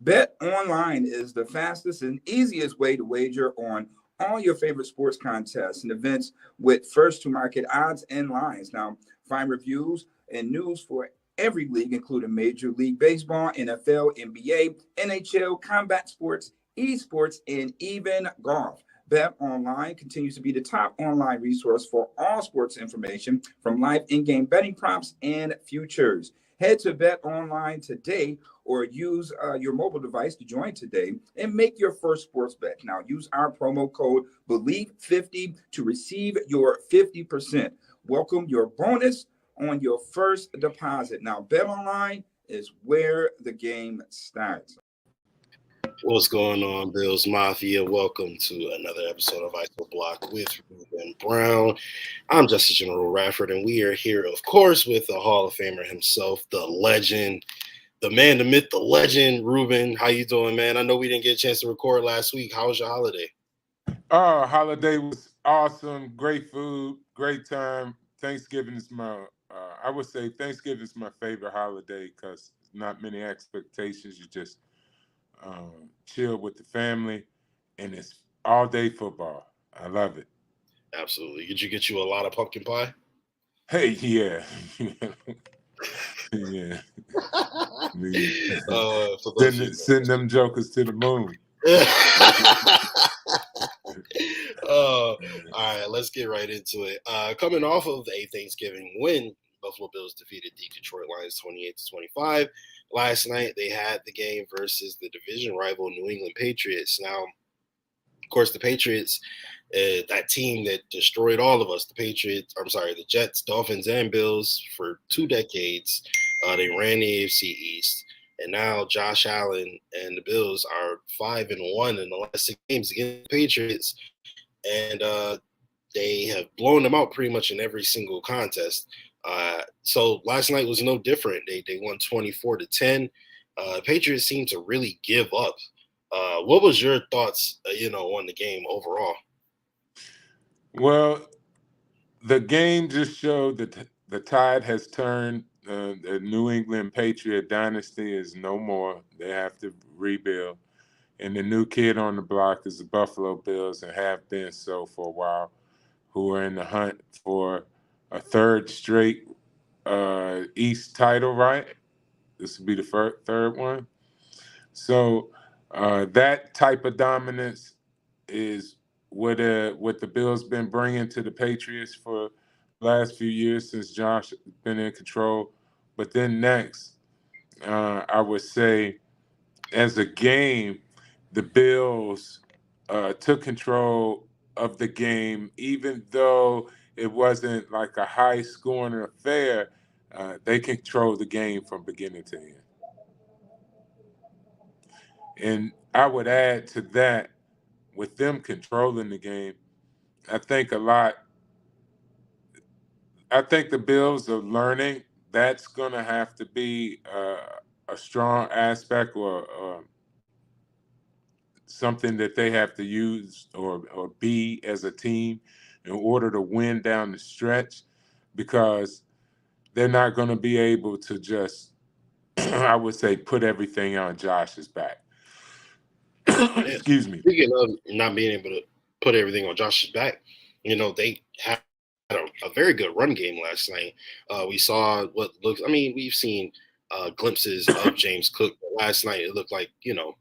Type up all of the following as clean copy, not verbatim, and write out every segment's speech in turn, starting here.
Bet online is the fastest and easiest way to wager on all your favorite sports contests and events with first to market odds and lines. Now, find reviews and news for every league, including Major League Baseball, NFL, NBA, NHL, combat sports, esports, and even golf. Bet Online continues to be the top online resource for all sports information from live in game betting props and futures. Head to Bet Online today or use your mobile device to join today and make your first sports bet. Now, use our promo code BELIEVE50 to receive your 50%. Welcome your bonus on your first deposit. Now, Bet Online is where the game starts. What's going on, Bills Mafia? Welcome to another episode of Iso Block with Ruben Brown. I'm Justice General Radford, and we are here, of course, with the Hall of Famer himself, the legend, the man, the myth, the legend, Ruben. How you doing, man? I know we didn't get a chance to record last week. How was your holiday? Holiday was awesome. Great food, great time. Thanksgiving is I would say Thanksgiving is my favorite holiday because not many expectations. You just chill with the family, and it's all day football. I love it. Absolutely. Did you get you a lot of pumpkin pie? Hey, yeah, yeah. For those Send them jokers to the moon. All right, let's get right into it. Coming off of a Thanksgiving win, Buffalo Bills defeated the Detroit Lions 28-25. Last night, they had the game versus the division rival New England Patriots. Now, of course, the Patriots, that team that destroyed all of us, the Jets, Dolphins, and Bills for 2 decades. They ran the AFC East. And now Josh Allen and the Bills are 5-1 in the last 6 games against the Patriots. And they have blown them out pretty much in every single contest. So last night was no different. They won 24-10. Patriots seemed to really give up. What was your thoughts, on the game overall? Well, the game just showed that the tide has turned. The New England Patriot dynasty is no more. They have to rebuild. And the new kid on the block is the Buffalo Bills and have been so for a while, who are in the hunt for a third straight East title, right? This will be the third one. So that type of dominance is what the Bills been bringing to the Patriots for the last few years since Josh has been in control. But then next, I would say, as a game, the Bills took control of the game, even though it wasn't like a high-scoring affair. They controlled the game from beginning to end. And I would add to that, with them controlling the game, I think a lot. I think the Bills are learning. That's going to have to be a strong aspect or something that they have to use or be as a team in order to win down the stretch, because they're not going to be able to just, I would say, put everything on Josh's back. Excuse me. Speaking of not being able to put everything on Josh's back, they had a very good run game last night. We saw we've seen glimpses of James Cook. But last night, it looked like,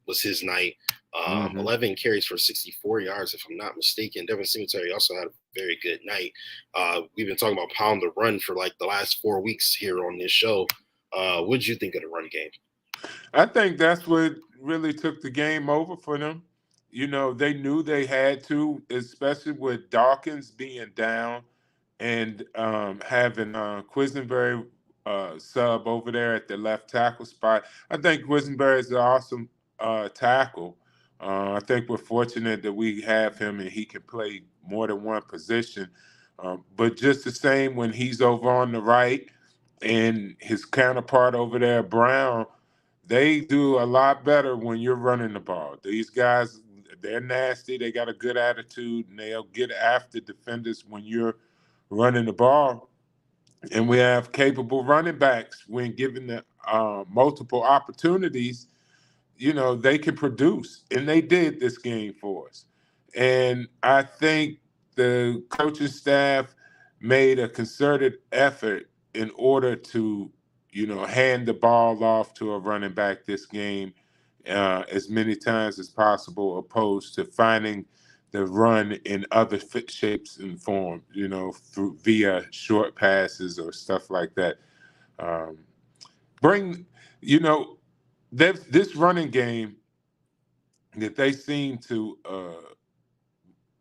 was his night. 11 carries for 64 yards, if I'm not mistaken. Devin Singletary also had a very good night. We've been talking about pound the run for like the last 4 weeks here on this show. What did you think of the run game? I think that's what really took the game over for them. They knew they had to, especially with Dawkins being down and having Quisenberry sub over there at the left tackle spot. I think Quisenberry is an awesome tackle. I think we're fortunate that we have him and he can play more than one position. But just the same when he's over on the right and his counterpart over there, Brown, they do a lot better when you're running the ball. These guys, they're nasty. They got a good attitude, and they'll get after defenders when you're running the ball. And we have capable running backs when given the multiple opportunities they can produce, and they did this game for us. And I think the coaching staff made a concerted effort in order to, hand the ball off to a running back this game as many times as possible, opposed to finding the run in other fit shapes and form, through via short passes or stuff like that. Um, bring, you know, this running game that they seem to.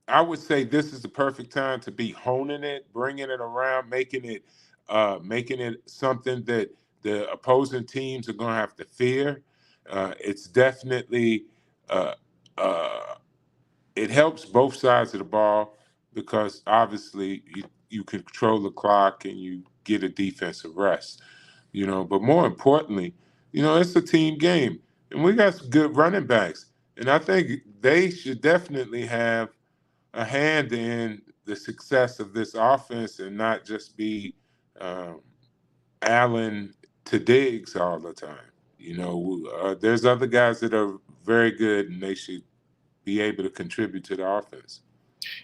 I would say this is the perfect time to be honing it, bringing it around, making it something that the opposing teams are going to have to fear. It's definitely uh, uh, it helps both sides of the ball because obviously you control the clock and you get a defensive rest. But more importantly, it's a team game, and we got some good running backs, and I think they should definitely have a hand in the success of this offense and not just be um, Allen to Diggs all the time. There's other guys that are very good and they should be able to contribute to the offense.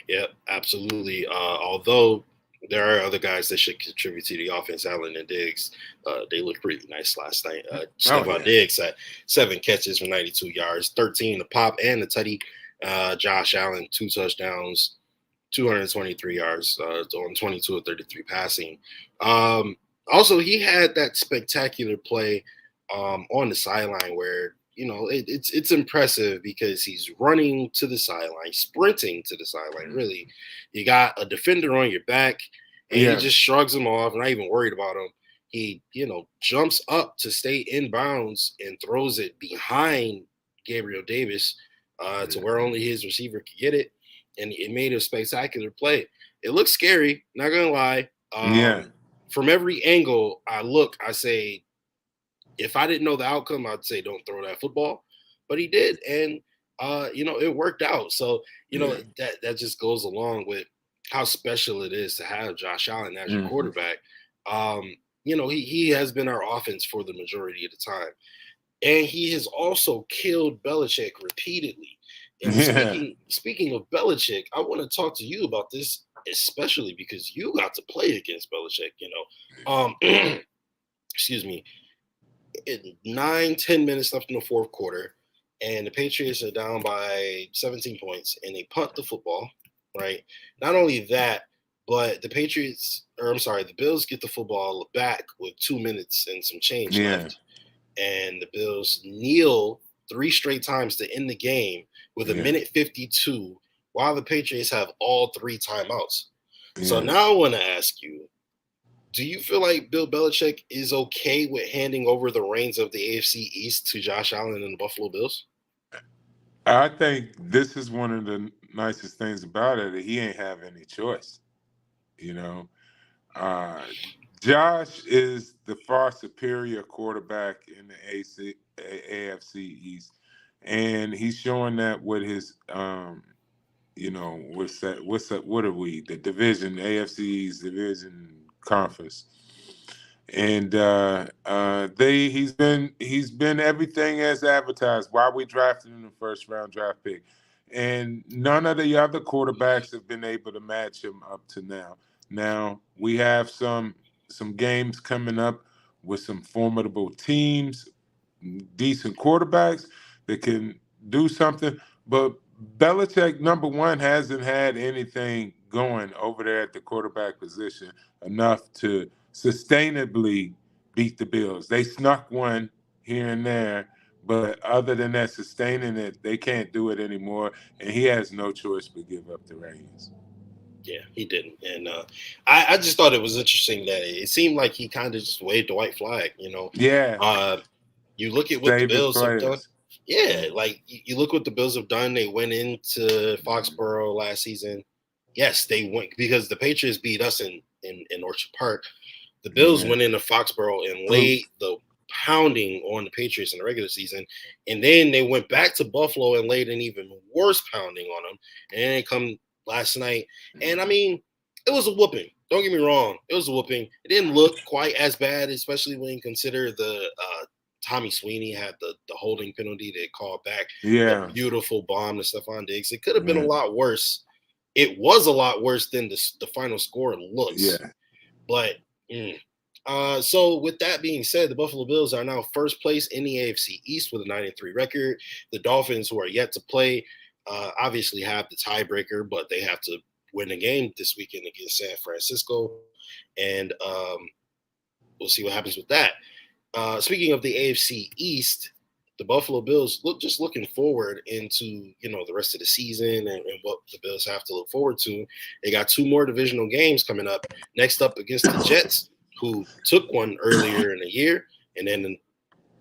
Yeah, absolutely. Although there are other guys that should contribute to the offense, Allen and Diggs, they looked pretty nice last night. Stephon Diggs had 7 catches for 92 yards, 13 the pop and the tutty. Josh Allen, 2 touchdowns, 223 yards on 22 of 33 passing. Also, he had that spectacular play on the sideline where it's impressive because he's running to the sideline, sprinting to the sideline. Really, you got a defender on your back, and he just shrugs him off, not even worried about him. He jumps up to stay in bounds and throws it behind Gabriel Davis to where only his receiver could get it, and it made a spectacular play. It looks scary, not gonna lie. From every angle I say, if I didn't know the outcome, I'd say don't throw that football, but he did, and it worked out. So that just goes along with how special it is to have Josh Allen as your quarterback. He has been our offense for the majority of the time, and he has also killed Belichick repeatedly. And speaking of Belichick, I want to talk to you about this, especially because you got to play against Belichick. Excuse me. 9-10 minutes left in the fourth quarter, and the Patriots are down by 17 points, and they punt the football, right? Not only that, but the Bills get the football back with 2 minutes and some change left, and the Bills kneel 3 straight times to end the game with a minute 52, while the Patriots have all 3 timeouts. So now I want to ask you, do you feel like Bill Belichick is okay with handing over the reins of the AFC East to Josh Allen and the Buffalo Bills? I think this is one of the nicest things about it, that he ain't have any choice. Josh is the far superior quarterback in the AFC East, and he's showing that with his what are we? The division, AFC's division conference. And he's been everything as advertised. Why we drafted in the first round draft pick. And none of the other quarterbacks have been able to match him up to now. Now we have some games coming up with some formidable teams, decent quarterbacks that can do something. But Belichick, number one, hasn't had anything going over there at the quarterback position enough to sustainably beat the Bills. They snuck one here and there, but other than that, sustaining it, they can't do it anymore, and he has no choice but give up the reins. Yeah, he didn't. And I just thought it was interesting that it seemed like he kind of just waved the white flag, Yeah. You look at what the Bills have done. Yeah, like you look what the Bills have done. They went into Foxborough last season. Yes, they went because the Patriots beat us in Orchard Park. The Bills went into Foxborough and laid the pounding on the Patriots in the regular season. And then they went back to Buffalo and laid an even worse pounding on them. And then they come last night. And I mean, it was a whooping. Don't get me wrong. It was a whooping. It didn't look quite as bad, especially when you consider the Tommy Sweeney had the holding penalty. They called back Yeah. a beautiful bomb to Stephon Diggs. It could have been a Yeah. lot worse. It was a lot worse than the final score looks. Yeah. But so with that being said, the Buffalo Bills are now first place in the AFC East with a 9-3 record. The Dolphins, who are yet to play, obviously have the tiebreaker, but they have to win a game this weekend against San Francisco. And we'll see what happens with that. Speaking of the AFC East, the Buffalo Bills looking forward into the rest of the season and what the Bills have to look forward to. They got 2 more divisional games coming up. Next up against the Jets, who took one earlier in the year, and then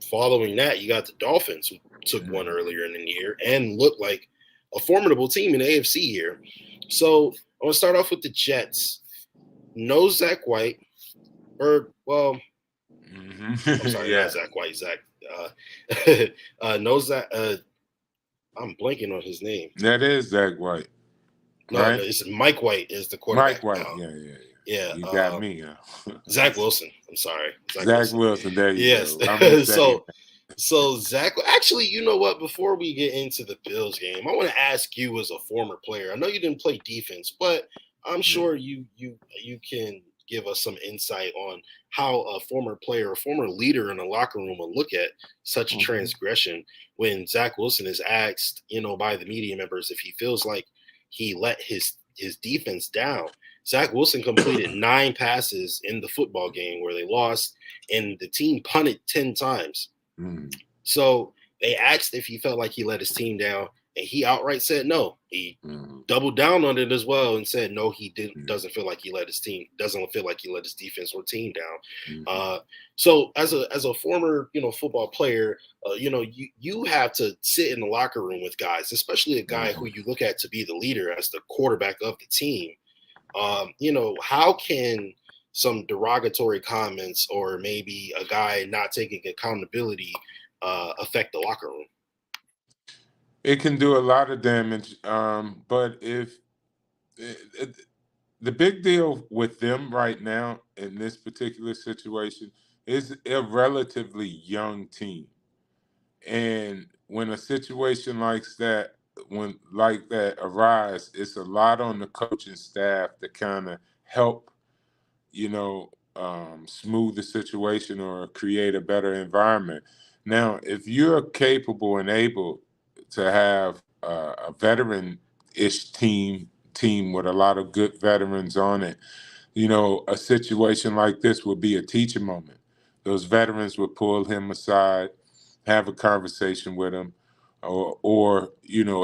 following that, you got the Dolphins, who took one earlier in the year and looked like a formidable team in the AFC here. So I want to start off with the Jets. No Zach White, or well. I'm sorry, Yeah. not Zach White. Zach. No Zach. I'm blanking on his name. That is Zach White. No, right? no, it's Mike White is the quarterback. Mike White. now. Yeah. You got me. Zach Wilson. I'm sorry. Zach Wilson. There you yes. go. So Zach. Actually, you know what? Before we get into the Bills game, I want to ask you as a former player. I know you didn't play defense, but I'm sure you can give us some insight on how a former player, a former leader in the locker room will look at such a transgression when Zach Wilson is asked, by the media members if he feels like he let his defense down. Zach Wilson completed 9 passes in the football game where they lost, and the team punted 10 times. So they asked if he felt like he let his team down, and he outright said no. He doubled down on it as well and said no, he doesn't feel like he let his team, doesn't feel like he let his defense or team down. So as a former football player, you have to sit in the locker room with guys, especially a guy who you look at to be the leader as the quarterback of the team. How can some derogatory comments or maybe a guy not taking accountability affect the locker room? It can do a lot of damage, but if the big deal with them right now in this particular situation is a relatively young team, and when a situation like that arise, it's a lot on the coaching staff to kind of help smooth the situation or create a better environment. Now, if you're capable and able to have a veteran-ish team with a lot of good veterans on it, a situation like this would be a teaching moment. Those veterans would pull him aside, have a conversation with him, or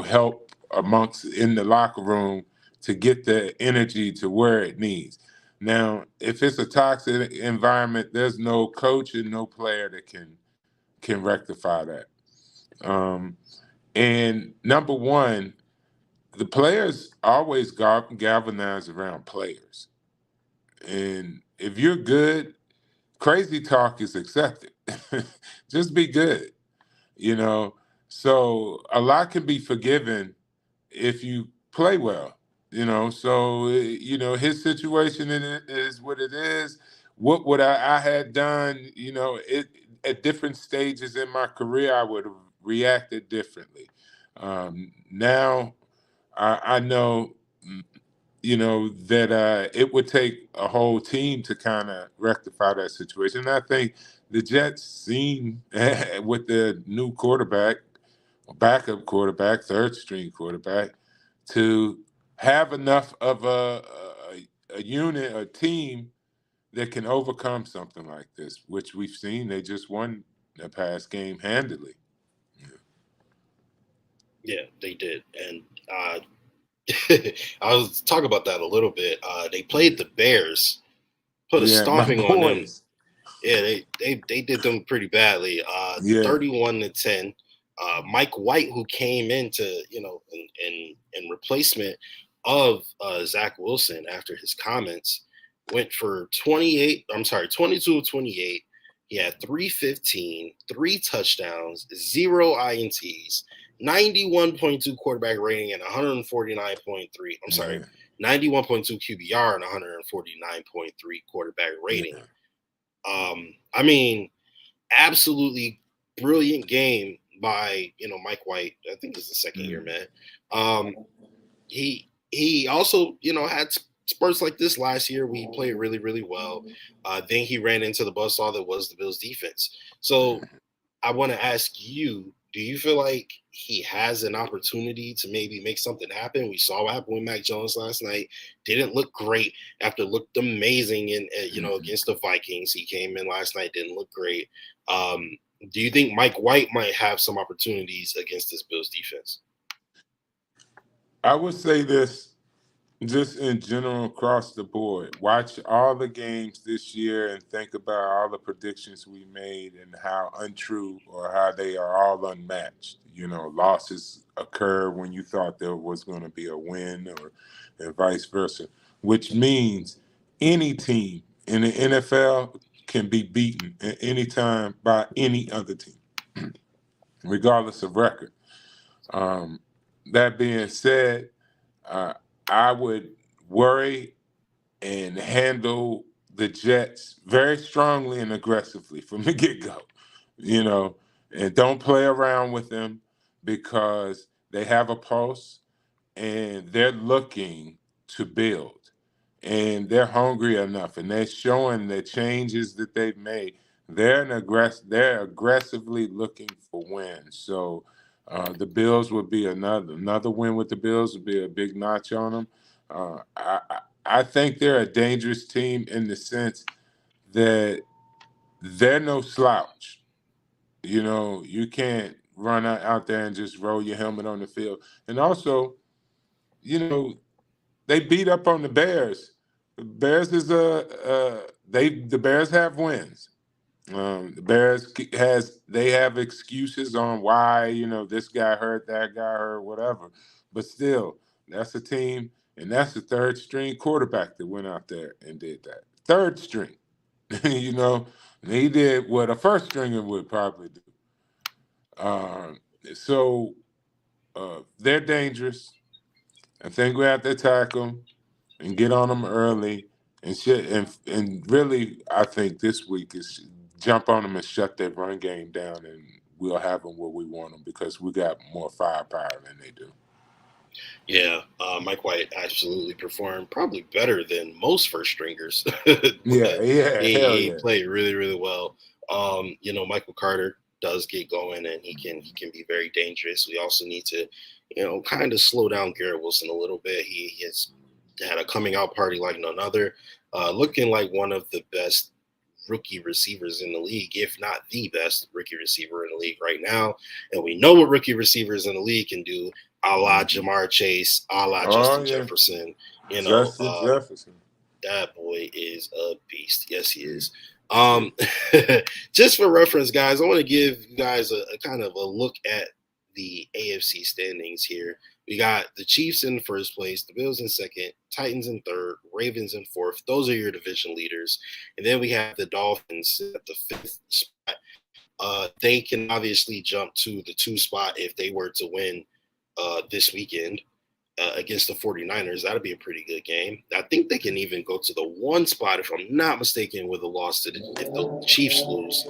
help amongst in the locker room to get the energy to where it needs. Now, if it's a toxic environment, there's no coach and no player that can rectify that. And number one, the players always galvanize around players. And if you're good, crazy talk is accepted. Just be good, So a lot can be forgiven if you play well, So, his situation is what it is. What would I had done, at different stages in my career, I would have reacted differently. Now I know, that it would take a whole team to kind of rectify that situation. And I think the Jets seem with the new quarterback, backup quarterback, third string quarterback, to have enough of a unit, a team that can overcome something like this, which we've seen. They just won the past game handily. Yeah, they did. And I was talking about that a little bit. They played the Bears, put a stomping on them. Yeah, they did them pretty badly. 31-10. Mike White, who came into in replacement of Zach Wilson after his comments, went for 22 of 28. He had 315, 3 touchdowns, 0 INTs, 91.2 quarterback rating, and 149.3. 91.2 QBR and 149.3 quarterback rating. Yeah. Absolutely brilliant game. by Mike White. I think it's the second year, Mm. man. He also had spurts like this last year. We played really really well. Then he ran into the buzzsaw that was the Bills defense. So I want to ask you, do you feel like he has an opportunity to maybe make something happen? We saw what happened with Mac Jones last night. Didn't look great after looked amazing in against the Vikings. He came in last night, didn't look great. Do you think Mike White might have some opportunities against this Bills defense? I would say this just in general across the board. Watch all the games this year and think about all the predictions we made and how untrue or how they are all unmatched. Losses occur when you thought there was going to be a win or and vice versa, which means any team in the NFL can be beaten at any time by any other team, regardless of record. Um, that being said, uh, I would worry and handle the Jets very strongly and aggressively from the get go, you know, and don't play around with them because they have a pulse and they're looking to build and they're hungry enough and they're showing the changes that they've made. They're aggressively looking for wins. So the Bills would be another win with the Bills would be a big notch on them. I think they're a dangerous team in the sense that they're no slouch. You can't run out there and just roll your helmet on the field. And also, you know, they beat up on the Bears. The Bears is the Bears have wins. The Bears they have excuses on why this guy hurt, that guy hurt, whatever. But still, that's a team, and that's the third string quarterback that went out there and did that. Third string, you know, and he did what a first stringer would probably do. Um, so they're dangerous. I think we have to attack them and get on them early and shit. And really, I think this week is jump on them and shut their run game down, and we'll have them where we want them because we got more firepower than they do. Yeah, Mike White absolutely performed probably better than most first stringers, Yeah, but yeah, hell he yeah. played really, really well. Michael Carter does get going, and he can be very dangerous. We also need to, kind of slow down Garrett Wilson a little bit. He has had a coming out party like none other, looking like one of the best rookie receivers in the league, if not the best rookie receiver in the league right now. And we know what rookie receivers in the league can do, a la Jamar Chase, a la Oh Justin yeah, Jefferson. Justin Jefferson. That boy is a beast. Yes, he Mm, is. yeah. Um, just for reference, guys, I want to give you guys a kind of a look at the AFC standings here. We got the Chiefs in first place, the Bills in second, Titans in third, Ravens in fourth. Those are your division leaders. And then we have the Dolphins at the fifth spot. They can obviously jump to the two spot if they were to win this weekend against the 49ers. That'd be a pretty good game. I think they can even go to the one spot, if I'm not mistaken, with a loss to if the Chiefs lose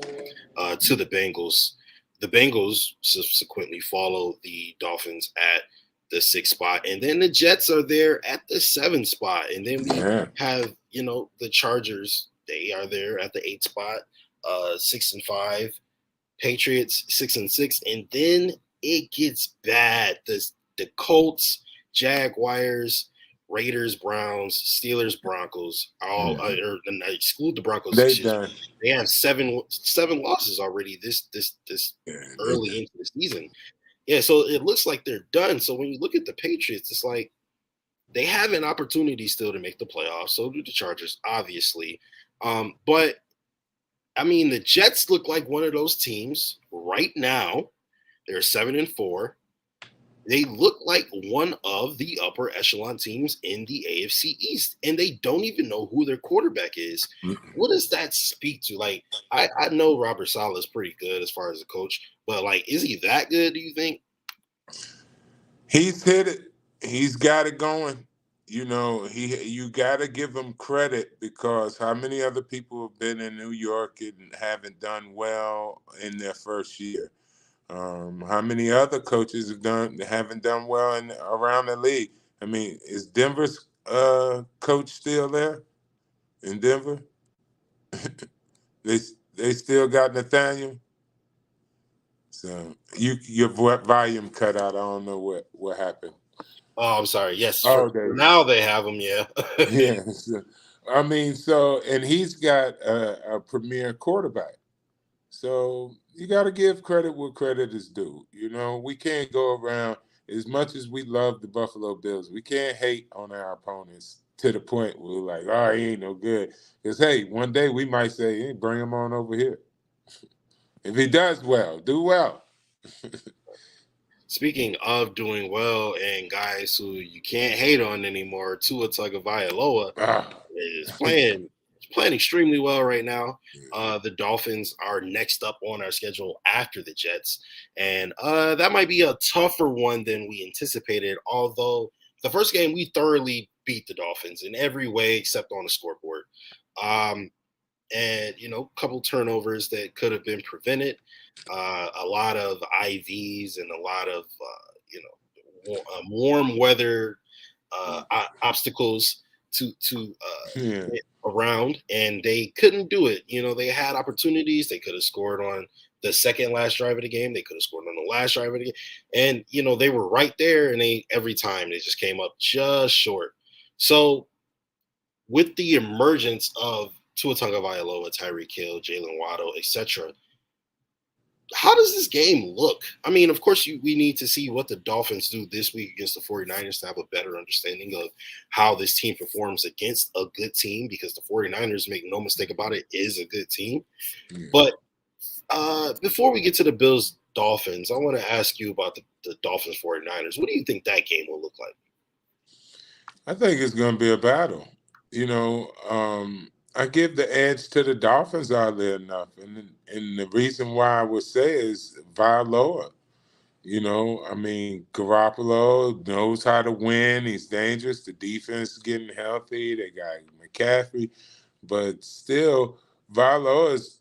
to the Bengals. The Bengals subsequently follow the Dolphins at the sixth spot. And then the Jets are there at the seventh spot. And then we Yeah. have, the Chargers. They are there at the eighth spot, 6-5. Patriots 6-6. And then it gets bad. The Colts, Jaguars, Raiders, Browns, Steelers, Broncos, all exclude the Broncos. They Excuse me. done. They have seven losses already this Yeah, they early done. into the season. Yeah, so it looks like they're done. So when you look at the Patriots, it's like they have an opportunity still to make the playoffs. So do the Chargers, obviously. But I mean, the Jets look like one of those teams right now. They're 7-4. They look like one of the upper echelon teams in the AFC East, and they don't even know who their quarterback is. What does that speak to? Like, I know Robert Saleh is pretty good as far as a coach, but like, is he that good? Do you think? He's hit it. He's got it going. You got to give him credit because how many other people have been in New York and haven't done well in their first year? How many other coaches haven't done well around the league? I mean, is Denver's coach still there in Denver? They they still got Nathaniel. So your volume cut out. I don't know what happened. Oh, I'm sorry. Yes, Oh, for there you now they have him. Yeah. yeah. So, I mean, and he's got a premier quarterback. So you got to give credit where credit is due. You know, we can't go around as much as we love the Buffalo Bills. We can't hate on our opponents to the point where we're like, oh, he ain't no good. Because hey, one day we might say, hey, bring him on over here. If he does well, do well. Speaking of doing well and guys who you can't hate on anymore, Tua Tagovailoa Ah. is playing extremely well right now. The Dolphins are next up on our schedule after the Jets, and that might be a tougher one than we anticipated. Although the first game we thoroughly beat the Dolphins in every way except on the scoreboard. And a couple turnovers that could have been prevented, a lot of IVs, and a lot of warm weather obstacles to Yeah. get around, and they couldn't do it. They had opportunities. They could have scored on the second last drive of the game. They could have scored on the last drive of the game, and they were right there. And every time they just came up just short. So with the emergence of Tua Tagovailoa, Tyreek Hill, Jalen Waddle, etc., how does this game look? I mean, of course, we need to see what the Dolphins do this week against the 49ers to have a better understanding of how this team performs against a good team, because the 49ers, make no mistake about it, is a good team. Yeah. But before we get to the Bills Dolphins, I want to ask you about the Dolphins 49ers. What do you think that game will look like? I think it's going to be a battle. I give the edge to the Dolphins out there enough, and the reason why I would say is Valoa. I mean, Garoppolo knows how to win. He's dangerous. The defense is getting healthy. They got McCaffrey, but still, Valoa is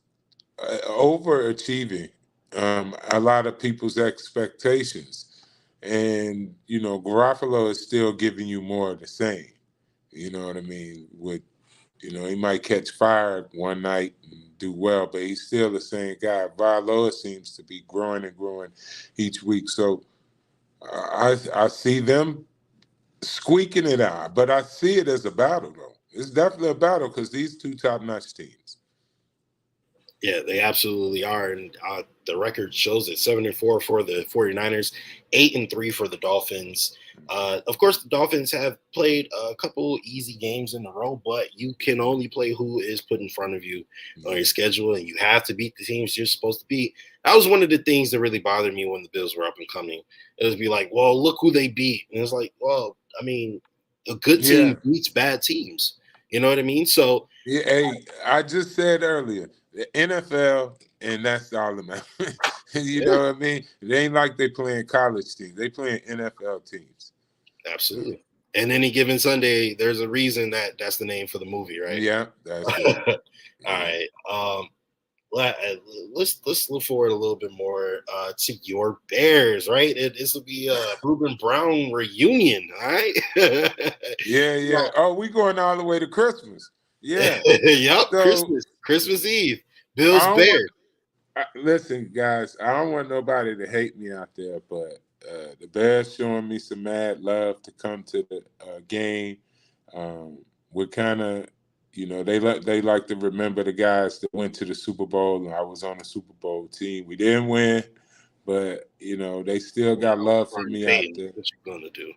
overachieving a lot of people's expectations. And, Garoppolo is still giving you more of the same. You know what I mean? He might catch fire one night and do well, but he's still the same guy. Valoa seems to be growing and growing each week. So I see them squeaking it out, but I see it as a battle, though. It's definitely a battle because these two top-notch teams. Yeah, they absolutely are. And the record shows it: 7-4 for the 49ers, 8-3 for the Dolphins. Of course, the Dolphins have played a couple easy games in a row, but you can only play who is put in front of you on your schedule, and you have to beat the teams you're supposed to beat. That was one of the things that really bothered me when the Bills were up and coming. It was be like, well, look who they beat. And it's like, well, I mean, a good team beats bad teams. You know what I mean? So, yeah, hey, I just said earlier, the NFL, and that's all that matters. You know what I mean? It ain't like they playing college teams. They playing NFL teams. Absolutely. And any given Sunday, there's a reason that's the name for the movie, right? Yeah, that's it. All right. Let's look forward a little bit more to your Bears, right? This will be a Ruben Brown reunion, all right? Yeah. Oh, we going all the way to Christmas. Yeah. Yep, So Christmas Eve. Bills Bears. Listen, guys, I don't want nobody to hate me out there, but the Bears showing me some mad love to come to the game. We're kind of, they like to remember the guys that went to the Super Bowl, and I was on the Super Bowl team. We didn't win, but they still got love for me out there. What you gonna do?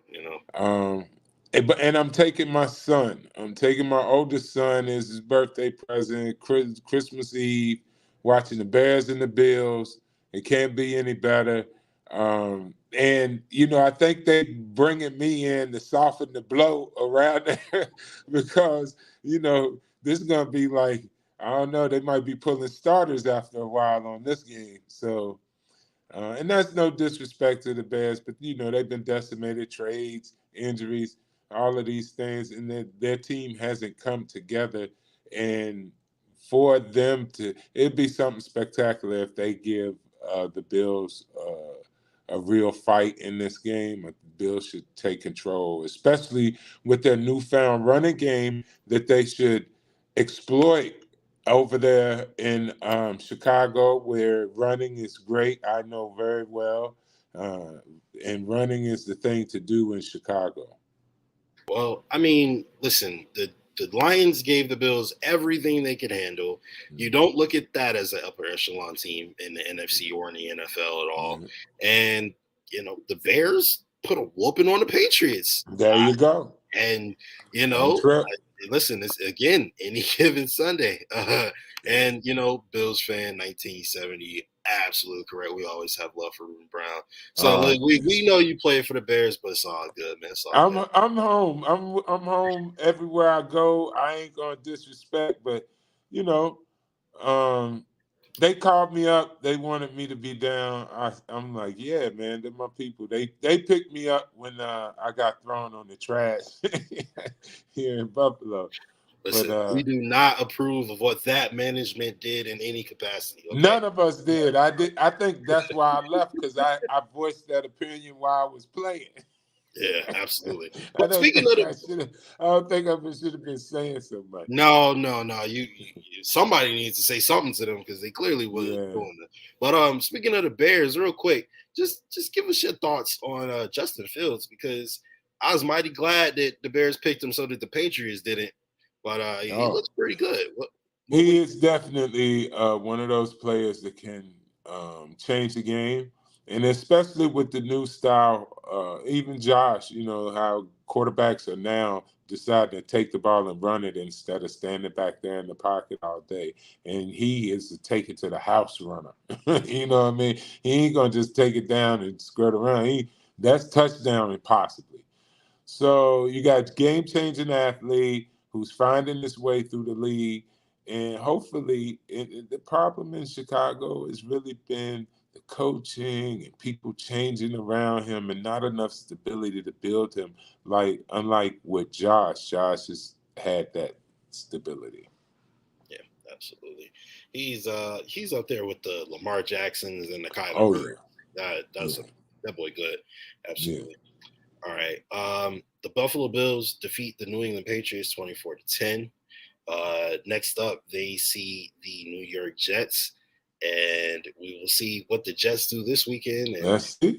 And I'm taking my son. I'm taking my oldest son as his birthday present, Christmas Eve, watching the Bears and the Bills. It can't be any better. And I think they bringing me in to soften the blow around there because this is gonna be like, I don't know, they might be pulling starters after a while on this game. So, and that's no disrespect to the Bears, but they've been decimated, trades, injuries, all of these things, and their team hasn't come together. And for them it'd be something spectacular if they give the Bills a real fight in this game. The Bills should take control, especially with their newfound running game that they should exploit over there in Chicago, where running is great. I know very well, and running is the thing to do in Chicago. Well, I mean, listen, the Lions gave the Bills everything they could handle. You don't look at that as an upper echelon team in the NFC or in the NFL at all. And, the Bears put a whooping on the Patriots. There you go. And, listen, it's again any given Sunday. And, Bills fan 1970, absolutely correct. We always have love for Ruben Brown. So look, we know you play for the Bears, but it's all good, man. It's all good. I'm home. I'm home everywhere I go. I ain't gonna disrespect, but they called me up. They wanted me to be down. I'm like, yeah, man, they're my people. They picked me up when I got thrown on the trash here in Buffalo. Listen, we do not approve of what that management did in any capacity. Okay? None of us did. I think that's why I left, because I voiced that opinion while I was playing. Yeah, absolutely. But speaking of I don't think I should have been saying so much. No. You somebody needs to say something to them, because they clearly wasn't doing it. But speaking of the Bears, real quick, just give us your thoughts on Justin Fields, because I was mighty glad that the Bears picked him so that the Patriots didn't. But he looks pretty good. He is definitely one of those players that can change the game. And especially with the new style, even Josh, how quarterbacks are now deciding to take the ball and run it instead of standing back there in the pocket all day. And he is to take it to the house runner. You know what I mean? He ain't going to just take it down and skirt around. That's touchdown and possibly. So you got game-changing athlete who's finding his way through the league. And hopefully, the problem in Chicago has really been the coaching and people changing around him, and not enough stability to build him. Unlike with Josh has had that stability. Yeah, absolutely. He's up there with the Lamar Jacksons and the Kyler Murray. That boy good. Absolutely. Yeah. All right. The Buffalo Bills defeat the New England Patriots 24-10. Next up, they see the New York Jets, and we will see what the Jets do this weekend. And we'll see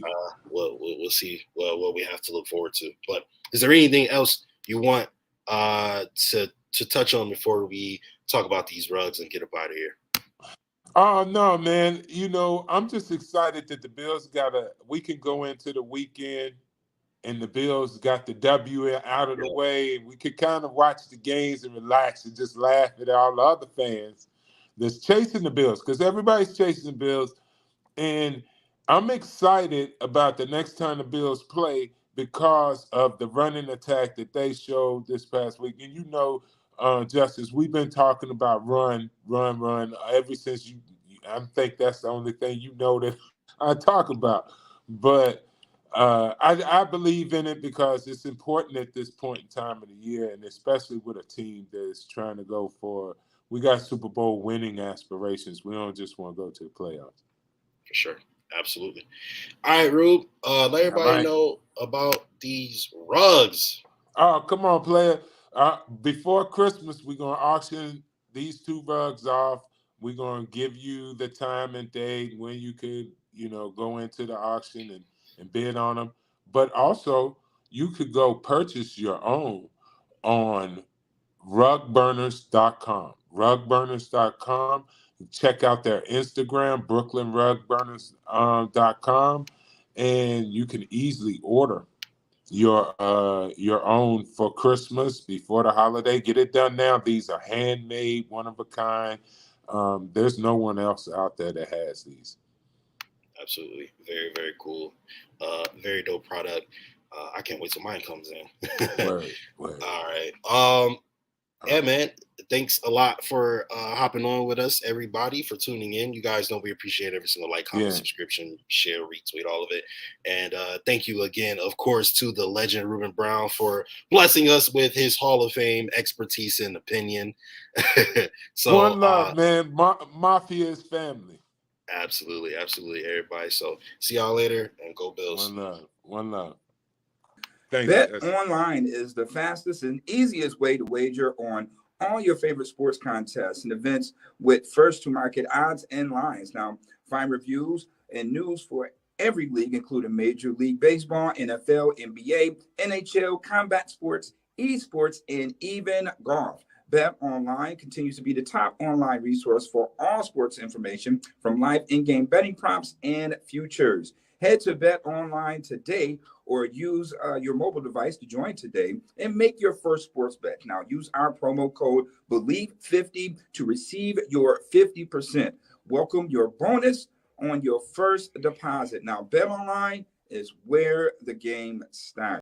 what we have to look forward to. But is there anything else you want to touch on before we talk about these rugs and get up out of here? Oh, no, man. I'm just excited that the Bills we can go into the weekend and the Bills got the W out of the way. We could kind of watch the games and relax and just laugh at all the other fans that's chasing the Bills, because everybody's chasing the Bills. And I'm excited about the next time the Bills play because of the running attack that they showed this past week. And Justice, we've been talking about run ever since I think that's the only thing that I talk about. But I believe in it because it's important at this point in time of the year, and especially with a team that is trying to go for. We got Super Bowl winning aspirations. We don't just want to go to the playoffs. For sure. Absolutely. All right, Rube. Let everybody know about these rugs. Oh, come on, player. Before Christmas, we're going to auction these 2 rugs off. We're going to give you the time and date when you could, go into the auction and bid on them. But also, you could go purchase your own on rugburners.com. Rugburners.com. Check out their Instagram, brooklynrugburners.com, and you can easily order your own for Christmas before the holiday. Get it done now. These are handmade, one of a kind. There's no one else out there that has these. Absolutely. Very, very cool. Very dope product. I can't wait till mine comes in. Word. All right. Yeah, man. Thanks a lot for hopping on with us, everybody, for tuning in. You guys know we appreciate every single like, comment, subscription, share, retweet, all of it. And thank you again, of course, to the legend Ruben Brown for blessing us with his Hall of Fame expertise and opinion. So one love, man. Mafia is family. Absolutely, everybody. So see y'all later, and go Bills. One love. One love. Thanks. Bet Online is the fastest and easiest way to wager on all your favorite sports contests and events with first to market odds and lines. Now, find reviews and news for every league, including Major League Baseball, NFL, NBA, NHL, combat sports, esports, and even golf. Bet Online continues to be the top online resource for all sports information from live in-game betting props and futures. Head to Bet Online today or use your mobile device to join today and make your first sports bet. Now, use our promo code BELIEVE50 to receive your 50%. Welcome your bonus on your first deposit. Now, Bet Online is where the game starts.